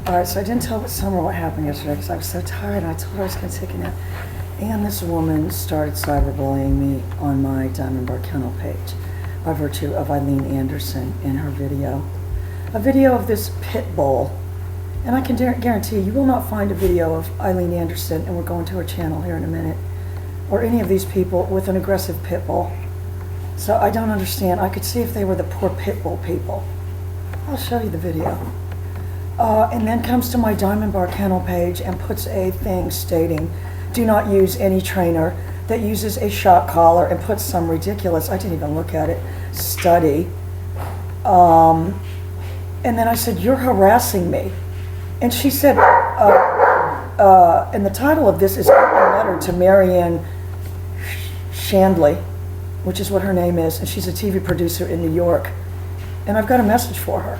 All right, so I didn't tell Summer what happened yesterday because I was so tired. I told her I was going to take a nap. And this woman started cyberbullying me on my Diamond Bar Kennel page by virtue of Eileen Anderson in her video. A video of this pit bull. And I can guarantee you will not find a video of Eileen Anderson, and we're going to her channel here in a minute, or any of these people with an aggressive pit bull. So I don't understand. I could see if they were the poor pit bull people. I'll show you the video. And then comes to my Diamond Bar Kennel page and puts a thing stating, do not use any trainer that uses a shock collar, and puts some ridiculous, I didn't even look at it, study. And then I said, you're harassing me. And she said, and the title of this is a letter to Marrianne Shanley, which is what her name is, and she's a TV producer in New York. And I've got a message for her.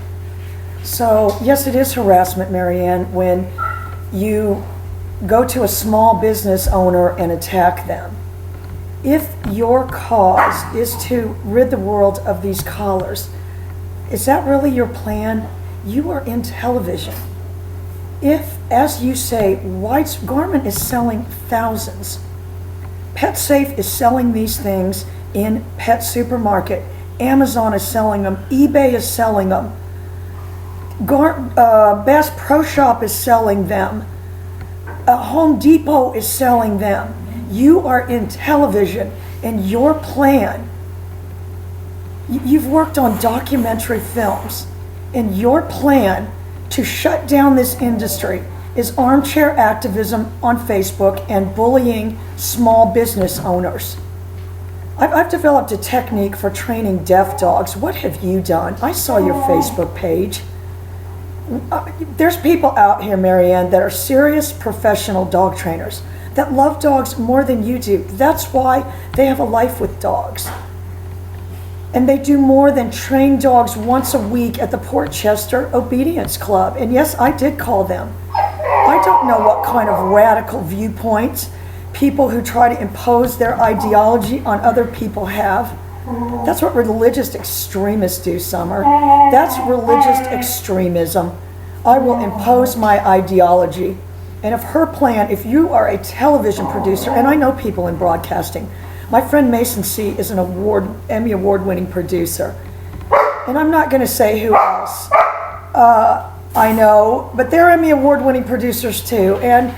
So, yes, it is harassment, Marrianne, when you go to a small business owner and attack them. If your cause is to rid the world of these collars, is that really your plan? You are in television. If, as you say, Garment is selling thousands, PetSafe is selling these things in Pet Supermarket, Amazon is selling them, eBay is selling them, Bass Pro Shop is selling them, Home Depot is selling them. You are in television, and your plan, you've worked on documentary films, and your plan to shut down this industry is armchair activism on Facebook and bullying small business owners. I've developed a technique for training deaf dogs. What have you done? I saw your Facebook page. There's people out here, Marrianne, that are serious professional dog trainers that love dogs more than you do. That's why they have a life with dogs. And they do more than train dogs once a week at the Portchester Obedience Club. And yes, I did call them. I don't know what kind of radical viewpoints people who try to impose their ideology on other people have. That's what religious extremists do, Summer. That's religious extremism. I will impose my ideology. And if her plan, if you are a television producer, and I know people in broadcasting, my friend Mason C. is an Emmy Award-winning producer. And I'm not going to say who else I know, but they're Emmy Award-winning producers too. And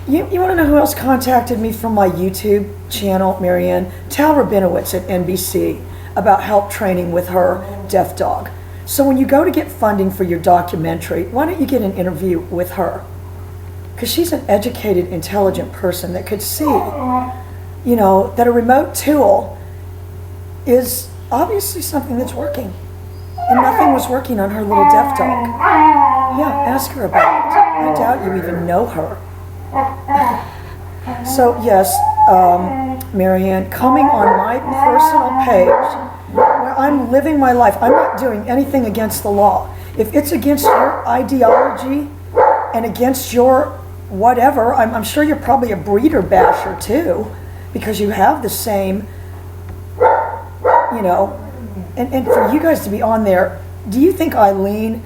you want to know who else contacted me from my YouTube channel, Marrianne? Tal Rabinowitz at NBC about help training with her deaf dog. So when you go to get funding for your documentary, why don't you get an interview with her? Because she's an educated, intelligent person that could see, that a remote tool is obviously something that's working. And nothing was working on her little deaf dog. Yeah, ask her about it. I doubt you even know her. So yes, Marrianne, coming on my personal page, where I'm living my life, I'm not doing anything against the law. If it's against your ideology and against your whatever, I'm sure you're probably a breeder basher too, because you have the same, and for you guys to be on there, do you think Eileen,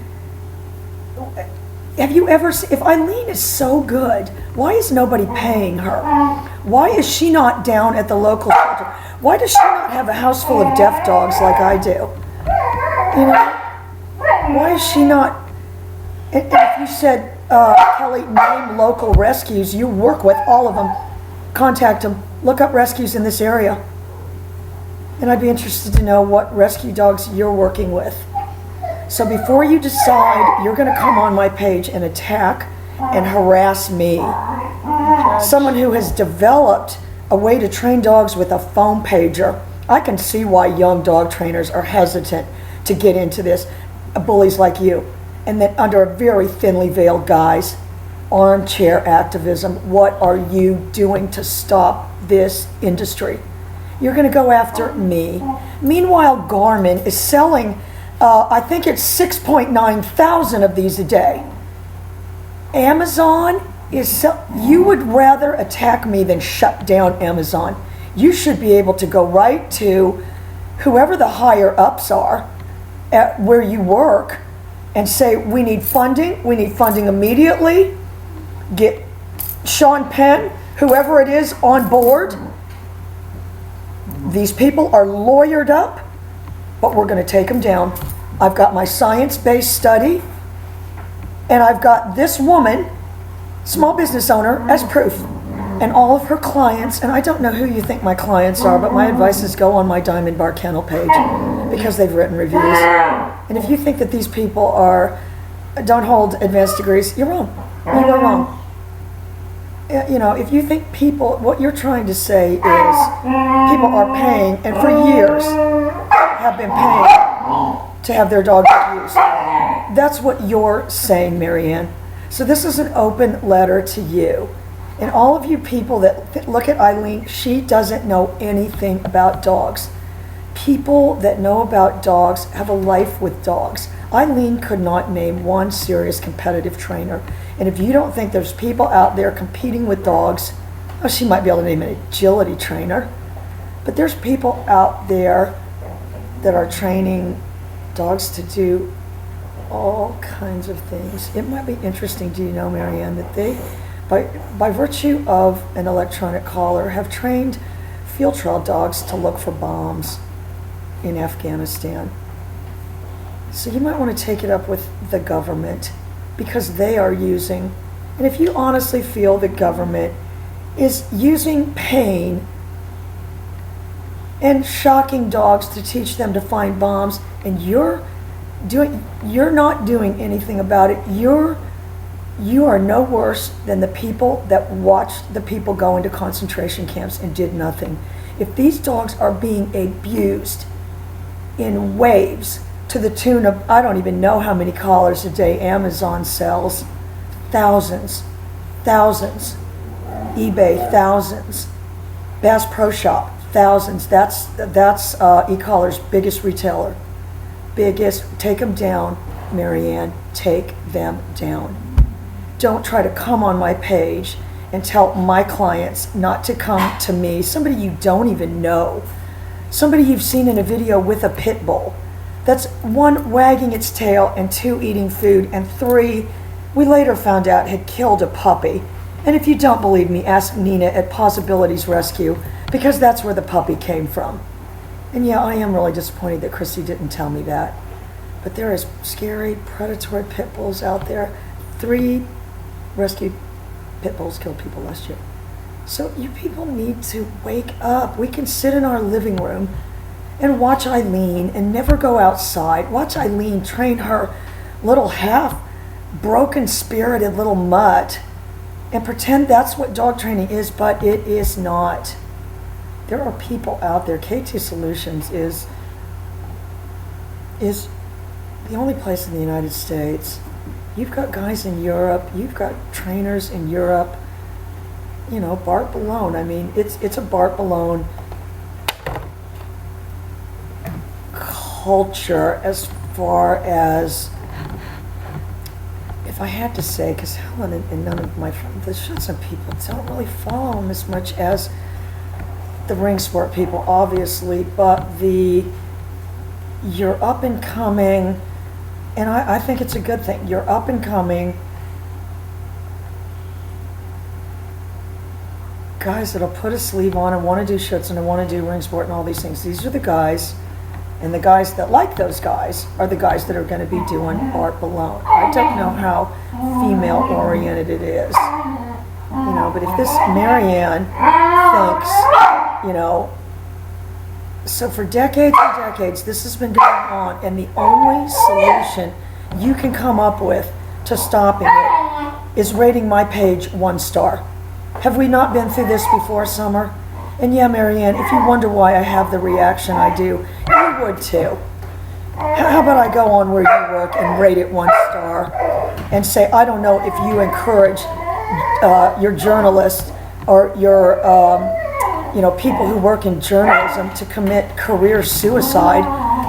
have you ever seen, if Eileen is so good, why is nobody paying her? Why is she not down at the local shelter? Why does she not have a house full of deaf dogs like I do? Why is she not, and if you said, Kelly, name local rescues, you work with all of them, contact them, look up rescues in this area. And I'd be interested to know what rescue dogs you're working with. So before you decide you're going to come on my page and attack and harass me, someone who has developed a way to train dogs with a phone pager, I can see why young dog trainers are hesitant to get into this, bullies like you. And then under a very thinly veiled guise, armchair activism, what are you doing to stop this industry? You're going to go after me. Meanwhile, Garmin is selling, I think it's 6.9 thousand of these a day. Amazon is, you would rather attack me than shut down Amazon. You should be able to go right to whoever the higher ups are at where you work and say, we need funding immediately, get Sean Penn, whoever it is, on board. These people are lawyered up, but we're going to take them down. I've got my science-based study, and I've got this woman, small business owner, as proof. And all of her clients, and I don't know who you think my clients are, but my advice is go on my Diamond Bar Kennel page because they've written reviews. And if you think that these people don't hold advanced degrees, you're wrong. You are wrong. You know, if you think what you're trying to say is people are paying, and for years have been paying to have their dog abused. That's what you're saying, Marrianne. So this is an open letter to you. And all of you people that look at Eileen, she doesn't know anything about dogs. People that know about dogs have a life with dogs. Eileen could not name one serious competitive trainer. And if you don't think there's people out there competing with dogs, oh, she might be able to name an agility trainer. But there's people out there that are training dogs to do all kinds of things. It might be interesting, do you know, Marrianne, that they, by virtue of an electronic collar, have trained field trial dogs to look for bombs in Afghanistan. So you might want to take it up with the government, because they are using, and if you honestly feel the government is using pain and shocking dogs to teach them to find bombs, and you're not doing anything about it, you are no worse than the people that watched the people go into concentration camps and did nothing. If these dogs are being abused in waves to the tune of, I don't even know how many collars a day Amazon sells, thousands, eBay, thousands, Bass Pro Shop, thousands. That's e-collar's biggest retailer. Take them down, Marrianne, take them down. Don't try to come on my page and tell my clients not to come to me, somebody you don't even know, somebody you've seen in a video with a pit bull. That's 1, wagging its tail, and 2, eating food, and 3, we later found out had killed a puppy. And if you don't believe me, ask Nina at Possibilities Rescue, because that's where the puppy came from. And yeah, I am really disappointed that Christy didn't tell me that. But there is scary, predatory pit bulls out there. 3 rescued pit bulls killed people last year. So you people need to wake up. We can sit in our living room and watch Eileen and never go outside. Watch Eileen train her little half-broken-spirited little mutt and pretend that's what dog training is, but it is not. There are people out there. K2 Solutions is the only place in the United States. You've got guys in Europe. You've got trainers in Europe. You know, Bart Ballone. I mean, it's a Bart Ballone culture as far as, if I had to say, because Helen and none of my friends, the Shetson people don't really follow them as much as the ring sport people, obviously, but you're up and coming, and I think it's a good thing. You're up and coming guys that'll put a sleeve on and want to do shits and want to do ring sport and all these things. These are the guys, and the guys that like those guys are the guys that are going to be doing Bart Ballone. I don't know how female-oriented it is, you know, but if this Marrianne thinks, you know, so for decades and decades, this has been going on, and the only solution you can come up with to stopping it is rating my page 1 star. Have we not been through this before, Summer? And yeah, Marrianne, if you wonder why I have the reaction I do, you would too. How about I go on where you work and rate it 1 star and say, I don't know if you encourage your journalists or your you know, people who work in journalism to commit career suicide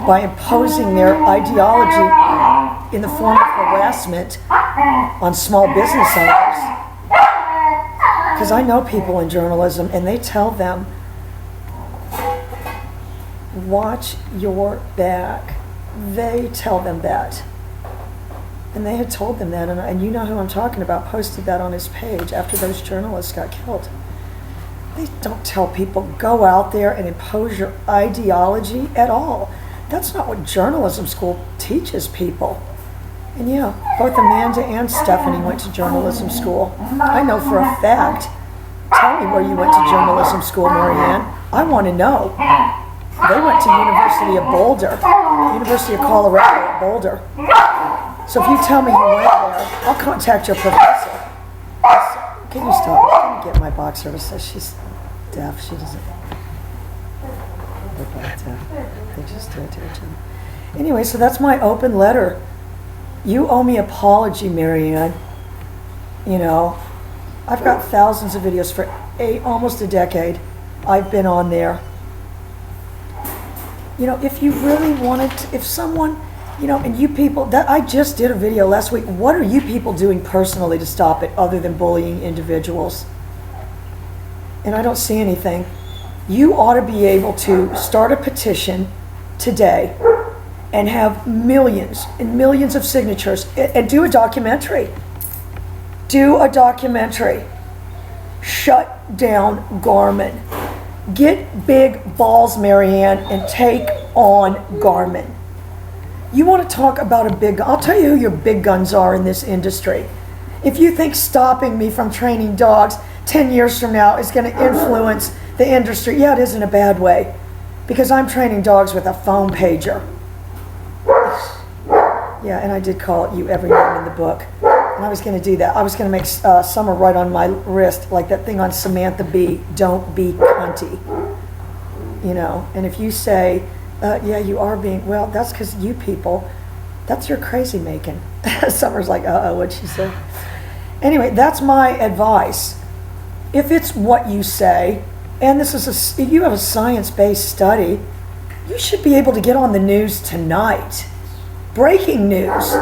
by imposing their ideology in the form of harassment on small business owners. Because I know people in journalism, and they tell them, watch your back. They tell them that. And they had told them that, and you know who I'm talking about, posted that on his page after those journalists got killed. They don't tell people, go out there and impose your ideology at all. That's not what journalism school teaches people. And yeah, both Amanda and Stephanie went to journalism school. I know for a fact. Tell me where you went to journalism school, Marrianne. I want to know. They went to University of Boulder, University of Colorado at Boulder. So if you tell me you went there, I'll contact your professor. Can you stop? Can you get my box service? Says she's deaf. She doesn't look like deaf. They just do it to each other. Anyway, so that's my open letter. You owe me an apology, Marrianne. You know, I've got thousands of videos for almost a decade. I've been on there. You know, if you really wanted to, if someone, you know, and you people, that I just did a video last week. What are you people doing personally to stop it other than bullying individuals? And I don't see anything. You ought to be able to start a petition today and have millions and millions of signatures and do a documentary. Do a documentary. Shut down Garmin. Get big balls, Marrianne, and take on Garmin. You want to talk about a big gun? I'll tell you who your big guns are in this industry. If you think stopping me from training dogs 10 years from now is going to influence the industry, yeah, it is in a bad way. Because I'm training dogs with a phone pager. Yeah, and I did call it you every name in the book. And I was going to do that. I was going to make Summer write on my wrist, like that thing on Samantha Bee, don't be cunty. You know, and if you say, yeah, you are being, well, that's because you people, that's your crazy making. Summer's like, uh-oh, what'd she say? Anyway, that's my advice. If it's what you say, and this is if you have a science-based study, you should be able to get on the news tonight. Breaking news.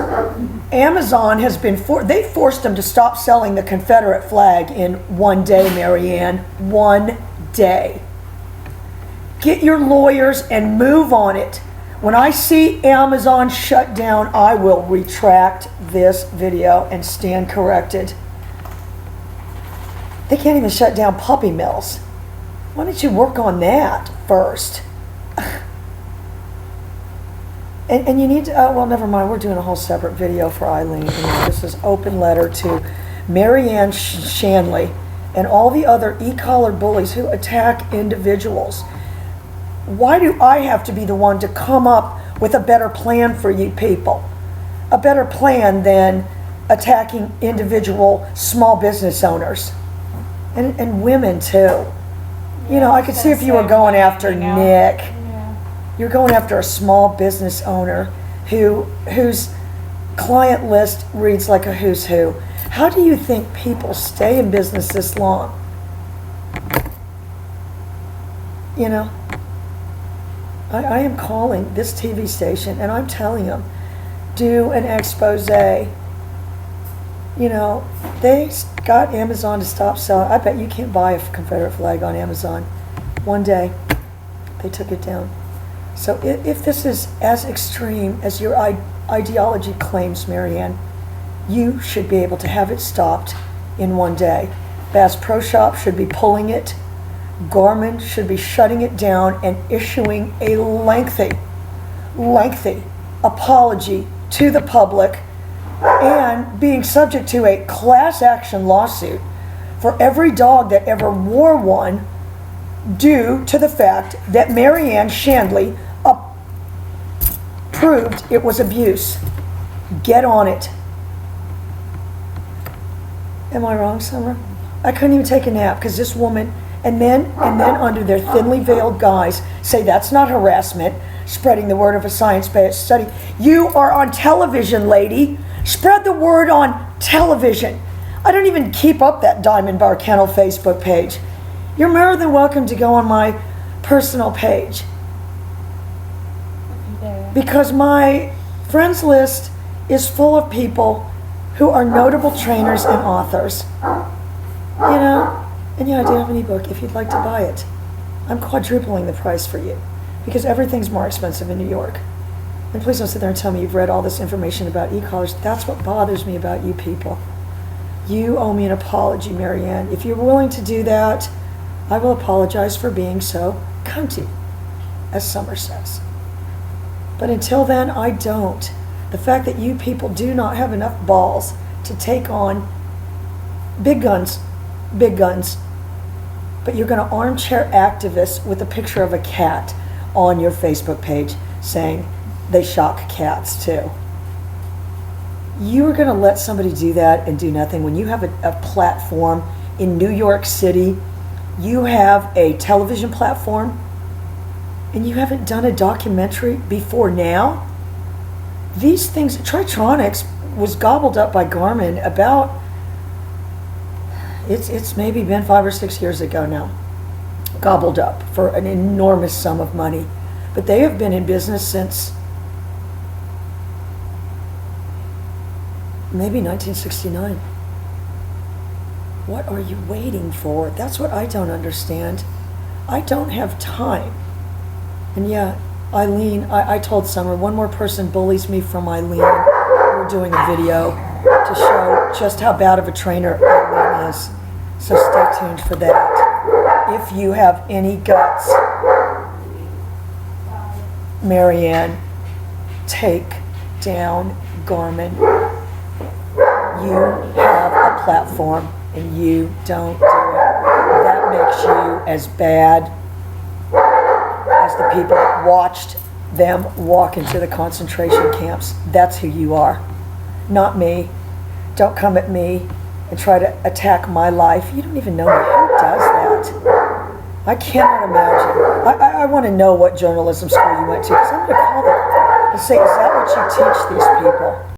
Amazon has been, they forced them to stop selling the Confederate flag in one day, Marrianne. One day. Get your lawyers and move on it. When I see Amazon shut down, I will retract this video and stand corrected. They can't even shut down puppy mills. Why don't you work on that first? And you need to, well, never mind. We're doing a whole separate video for Eileen. This is open letter to Marrianne Shanley and all the other e-collar bullies who attack individuals. Why do I have to be the one to come up with a better plan for you people? A better plan than attacking individual small business owners. And women too. You know, I could see if you were going after Nick. You're going after a small business owner whose client list reads like a who's who. How do you think people stay in business this long? You know, I am calling this TV station and I'm telling them, do an expose. You know, they got Amazon to stop selling. I bet you can't buy a Confederate flag on Amazon. One day, they took it down. So if this is as extreme as your ideology claims, Marrianne, you should be able to have it stopped in one day. Bass Pro Shop should be pulling it. Garmin should be shutting it down and issuing a lengthy apology to the public and being subject to a class action lawsuit for every dog that ever wore one due to the fact that Marrianne Shanley proved it was abuse. Get on it. Am I wrong, Summer? I couldn't even take a nap because this woman, and then under their thinly veiled guise, say that's not harassment, spreading the word of a science-based study. You are on television, lady. Spread the word on television. I don't even keep up that Diamond Bar Kennel Facebook page. You're more than welcome to go on my personal page. Because my friends list is full of people who are notable trainers and authors. You know, and yeah, I do have an ebook if you'd like to buy it. I'm quadrupling the price for you because everything's more expensive in New York. And please don't sit there and tell me you've read all this information about e-collars. That's what bothers me about you people. You owe me an apology, Marrianne. If you're willing to do that, I will apologize for being so cunty, as Summer says. But until then, I don't. The fact that you people do not have enough balls to take on big guns, but you're going to armchair activists with a picture of a cat on your Facebook page saying they shock cats too. You are going to let somebody do that and do nothing when you have a platform in New York City. You have a television platform, and you haven't done a documentary before now? These things, Tritronics was gobbled up by Garmin about, it's maybe been 5 or 6 years ago now. Gobbled up for an enormous sum of money. But they have been in business since maybe 1969. What are you waiting for? That's what I don't understand. I don't have time. And yeah, Eileen, I told Summer, one more person bullies me from Eileen. We're doing a video to show just how bad of a trainer Eileen is. So stay tuned for that. If you have any guts, Marrianne, take down Garmin. You have a platform and you don't do it. That makes you as bad as the people that watched them walk into the concentration camps. That's who you are, not me. Don't come at me and try to attack my life. You don't even know me. Who does that? I cannot imagine. I want to know what journalism school you went to, because I'm going to call them and say, is that what you teach these people?